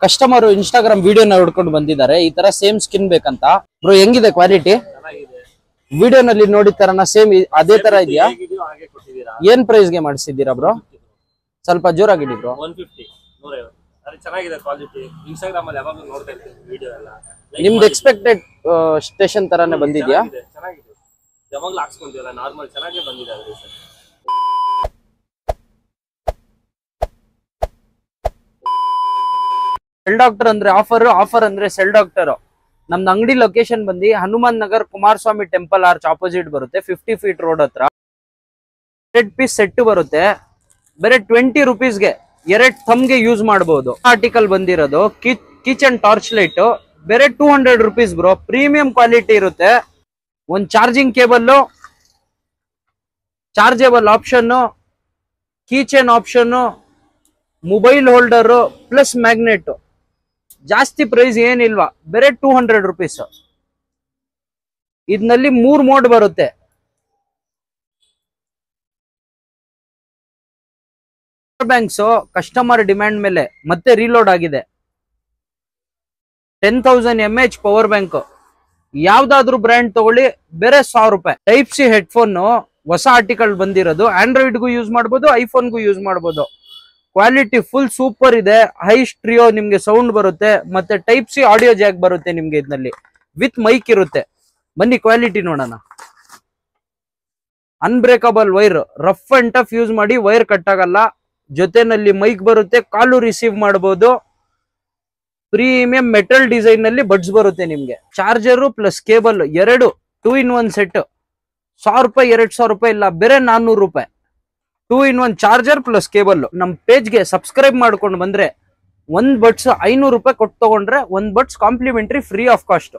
Customer Instagram ವಿಡಿಯೋನ ಹುಡ್ಕೊಂಡು ಬಂದಿದ್ದಾರೆ ಈ ತರ ಸೇಮ್ ಸ್ಕಿನ್ ಬೇಕಂತ. ಬ್ರೋ ಹೆಂಗಿದೆ ಕ್ವಾಲಿಟಿ? ವಿಡಿಯೋನಲ್ಲಿ ನೋಡಿದ ತರನ ಸೇಮ್ ಅದೇ ತರ ಇದೆಯಾ? ಏನ್ ಪ್ರೈಸ್ ಗೆ ಮಾಡಿಸಿದ್ದೀರಾ ಬ್ರೋ? ಸ್ವಲ್ಪ ಜೋರಾಗಿಡಿ ಬ್ರೋ. 150 ಚೆನ್ನಾಗಿದೆ ಕ್ವಾಲಿಟಿ. ಇನ್ಸ್ಟಾಗ್ರಾಮ್ ಅಲ್ಲಿ ಯಾವಾಗಲೂ ನೋಡ್ತಾ ಇರ್ತೀನಿ ವಿಡಿಯೋ ಎಲ್ಲ. ನಿಮ್ದು ಎಕ್ಸ್ಪೆಕ್ಟೆಡ್ ಸ್ಟೇಷನ್ ತರಾನೇ ಬಂದಿದ್ಯಾ? ಚೆನ್ನಾಗಿದೆ, ಯಾವಾಗಲೂ ಹಾಕ್ಸ್ಕೊಂತೀವಲ್ಲ ನಾರ್ಮಲ್ ಚೆನ್ನಾಗೇ ಬಂದಿದೆ ಅದು ಸರ್. ಸೆಲ್ ಡಾಕ್ಟರ್ ಅಂದ್ರೆ ಆಫರ್ ಅಂದ್ರೆ ಸೆಲ್ ಡಾಕ್ಟರ್. ನಮ್ದು ಅಂಗಡಿ ಲೊಕೇಶನ್ ಬಂದು Hanuman Nagar Kumaraswamy temple arch opposite ಬರುತ್ತೆ. 50 ಫೀಟ್ ರೋಡ್ ಹತ್ರ 100 ಪೀಸ್ ಸೆಟ್ ಬರುತ್ತೆ. ಬೇರೆ 20 ರುಪೀಸ್ಗೆ 2 ಥಮ್ಗೆ ಯೂಸ್ ಮಾಡಬಹುದು. ಆರ್ಟಿಕಲ್ ಬಂದಿರೋದು ಕಿಚನ್ ಟಾರ್ಚ್ ಲೈಟ್ ಬೇರೆ 200 ರುಪೀಸ್ ಬ್ರೋ. ಪ್ರೀಮಿಯಂ ಕ್ವಾಲಿಟಿ ಇರುತ್ತೆ. ಒಂದು charging cable, chargeable option, keychain option, mobile holder plus magnet. ಜಾಸ್ತಿ ಪ್ರೈಸ್ ಏನಿಲ್ವಾ, ಬೇರೆ 200 ರುಪೀಸ್. ಇದರಲ್ಲಿ 3 ಮೋಡ್ ಬರುತ್ತೆ. ಬ್ಯಾಂಕ್ಸ್ ಕಸ್ಟಮರ್ ಡಿಮ್ಯಾಂಡ್ ಮೇಲೆ ಮತ್ತೆ ರೀಲೋಡ್ ಆಗಿದೆ. 10,000 mAh ಪವರ್ ಬ್ಯಾಂಕ್. ಯಾವ್ದಾದ್ರು ಬ್ರ್ಯಾಂಡ್ ತಗೊಳ್ಳಿ ಬೇರೆ 1000 ರೂಪಾಯಿ. ಟೈಪ್ ಸಿ ಹೆಡ್ಫೋನ್ ಹೊಸ ಆರ್ಟಿಕಲ್ ಬಂದಿರೋದು. ಆಂಡ್ರಾಯ್ಡ್ಗೂ ಯೂಸ್ ಮಾಡಬಹುದು, ಐಫೋನ್ಗೂ ಯೂಸ್ ಮಾಡಬಹುದು. ಕ್ವಾಲಿಟಿ ಫುಲ್ ಸೂಪರ್ ಇದೆ. ಹೈ ಸ್ಟ್ರಿಯೋ ನಿಮ್ಗೆ ಸೌಂಡ್ ಬರುತ್ತೆ, ಮತ್ತೆ ಟೈಪ್ ಸಿ ಆಡಿಯೋ ಜಾಕ್ ಬರುತ್ತೆ ನಿಮ್ಗೆ. ಇದರಲ್ಲಿ ವಿತ್ ಮೈಕ್ ಇರುತ್ತೆ. ಬನ್ನಿ ಕ್ವಾಲಿಟಿ ನೋಡೋಣ. Unbreakable wire, rough and tough use ಮಾಡಿ ವೈರ್ ಕಟ್ ಆಗಲ್ಲ. ಜೊತೆನಲ್ಲಿ ಮೈಕ್ ಬರುತ್ತೆ, ಕಾಲು ರಿಸೀವ್ ಮಾಡಬಹುದು. ಪ್ರೀಮಿಯಂ ಮೆಟಲ್ ಡಿಸೈನ್ ನಲ್ಲಿ ಬಡ್ಸ್ ಬರುತ್ತೆ ನಿಮ್ಗೆ. ಚಾರ್ಜರ್ ಪ್ಲಸ್ ಕೇಬಲ್ ಎರಡು 2 in 1 ಸೆಟ್. 1000 ರೂಪಾಯಿ 2000 ರೂಪಾಯಿ ಇಲ್ಲ, ಬೇರೆ 400 ರೂಪಾಯಿ. 2 in 1 ಚಾರ್ಜರ್ ಪ್ಲಸ್ ಕೇಬಲ್. ನಮ್ ಪೇಜ್ಗೆ ಸಬ್ಸ್ಕ್ರೈಬ್ ಮಾಡ್ಕೊಂಡು ಬಂದ್ರೆ 1 ಬಡ್ಸ್ 500 ರೂಪಾಯಿ ಕೊಟ್ಟು ತಗೊಂಡ್ರೆ 1 buds complementary free of cost.